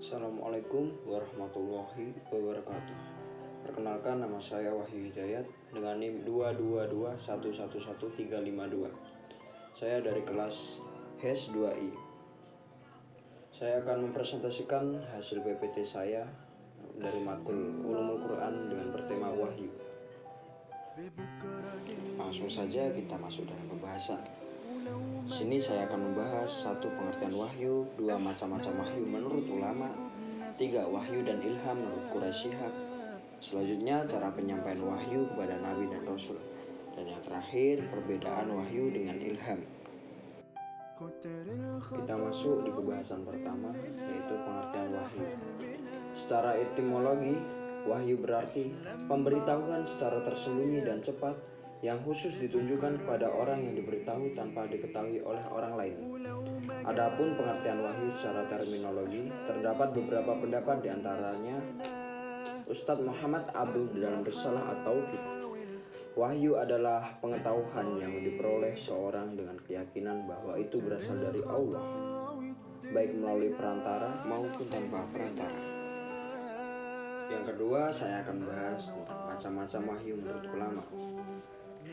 Assalamualaikum warahmatullahi wabarakatuh. Perkenalkan, nama saya Wahyu Hidayat dengan NIM 222111352. Saya dari kelas HES 2I. Saya akan mempresentasikan hasil PPT saya dari matkul Ulumul Quran dengan bertema Wahyu. Langsung saja kita masuk dalam pembahasan. Sini saya akan membahas 1. Pengertian wahyu, 2. Macam-macam wahyu menurut ulama, 3. Wahyu dan ilham menurut Quraisy Shihab. Selanjutnya cara penyampaian wahyu kepada nabi dan rasul, dan yang terakhir perbedaan wahyu dengan ilham. Kita masuk di pembahasan pertama, yaitu pengertian wahyu. Secara etimologi, wahyu berarti pemberitahuan secara tersembunyi dan cepat yang khusus ditunjukkan kepada orang yang diberitahu tanpa diketahui oleh orang lain. Adapun pengertian wahyu secara terminologi, terdapat beberapa pendapat, diantaranya Ustadz Muhammad Abdul dalam Risalah At-Tauhid. Wahyu adalah pengetahuan yang diperoleh seorang dengan keyakinan bahwa itu berasal dari Allah, baik melalui perantara maupun tanpa perantara. Yang kedua, saya akan bahas macam-macam wahyu menurut ulama.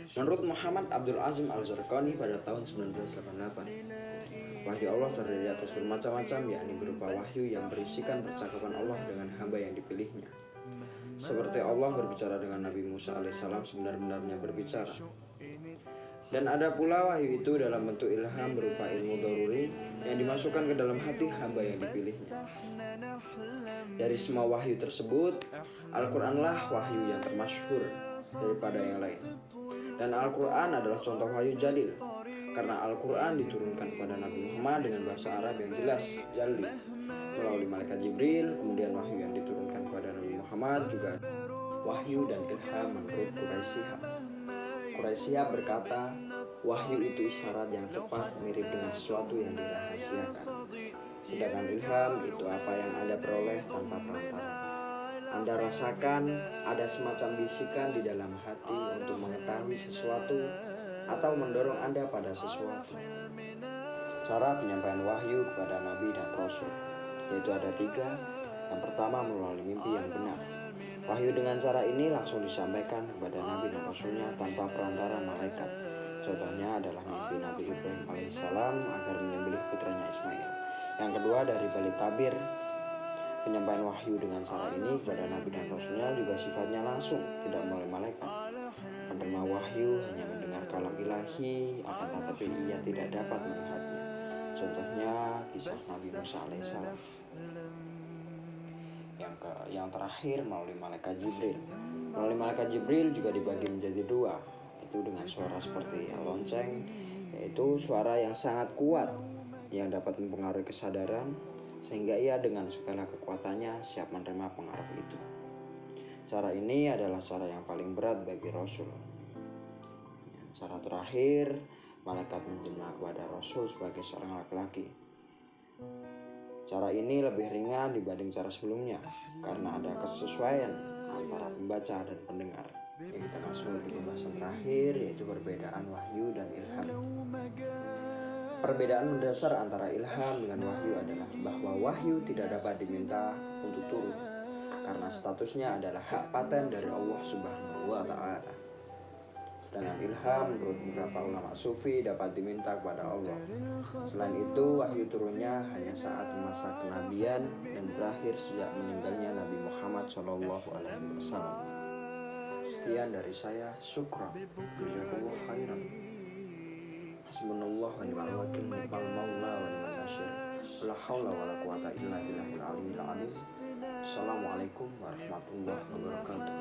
Menurut Muhammad Abdul Azim Al-Zarqani pada tahun 1988, wahyu Allah terdiri atas bermacam-macam, yakni berupa wahyu yang berisikan percakapan Allah dengan hamba yang dipilihnya. Seperti Allah berbicara dengan Nabi Musa alaihissalam sebenar-benarnya berbicara. Dan ada pula wahyu itu dalam bentuk ilham berupa ilmu daruri yang dimasukkan ke dalam hati hamba yang dipilihnya. Dari semua wahyu tersebut, Al-Quranlah wahyu yang termasyhur daripada yang lain. Dan Al-Quran adalah contoh wahyu jalil, karena Al-Quran diturunkan kepada Nabi Muhammad dengan bahasa Arab yang jelas, jalil, melalui malaikat Jibril. Kemudian wahyu yang diturunkan kepada Nabi Muhammad juga wahyu dan ilham menurut Quraisy Shihab. Quraisy Shihab berkata, wahyu itu isyarat yang cepat mirip dengan sesuatu yang dirahasiakan. Sedangkan ilham itu apa yang Anda peroleh tanpa perantara. Anda rasakan ada semacam bisikan di dalam hati untuk mengetahui sesuatu atau mendorong Anda pada sesuatu. Cara penyampaian wahyu kepada Nabi dan Rasul, yaitu ada 3. Yang pertama, melalui mimpi yang benar. Wahyu dengan cara ini langsung disampaikan kepada Nabi dan Rasulnya tanpa perantara malaikat. Contohnya adalah mimpi Nabi Ibrahim alaihissalam agar menyembelih putranya Ismail. Yang kedua, dari balik tabir. Penyampaian wahyu dengan cara ini kepada Nabi dan Rasulnya juga sifatnya langsung, tidak melalui malaikat. Penerima wahyu hanya mendengar kalam ilahi, akan tetapi ia tidak dapat melihatnya. Contohnya kisah Nabi Musa alaihissalam. Yang terakhir, melalui malaikat Jibril. Melalui malaikat Jibril juga dibagi menjadi 2, itu dengan suara seperti lonceng, yaitu suara yang sangat kuat yang dapat mempengaruhi kesadaran, sehingga ia dengan segala kekuatannya siap menerima pengaruh itu. Cara ini adalah cara yang paling berat bagi Rasul. Cara terakhir, malaikat menjelma kepada Rasul sebagai seorang laki-laki. Cara ini lebih ringan dibanding cara sebelumnya, karena ada kesesuaian antara pembaca dan pendengar. Kita masuk di pembahasan terakhir, yaitu perbedaan wahyu dan ilham. Perbedaan mendasar antara ilham dengan wahyu adalah bahwa wahyu tidak dapat diminta untuk turun, karena statusnya adalah hak paten dari Allah Subhanahu wa Ta'ala. Sedangkan ilham menurut beberapa ulama sufi dapat diminta kepada Allah. Selain itu, wahyu turunnya hanya saat masa kenabian dan berakhir sejak meninggalnya Nabi Muhammad SAW. Sekian dari saya, syukran, jazakallahu khairan. Hasbunallah wa ni'mal wakil, ni'mal maula wa ni'mal nasyir. La haula wa la quwata illa billahil aliyyil azim. Assalamualaikum warahmatullahi wabarakatuh.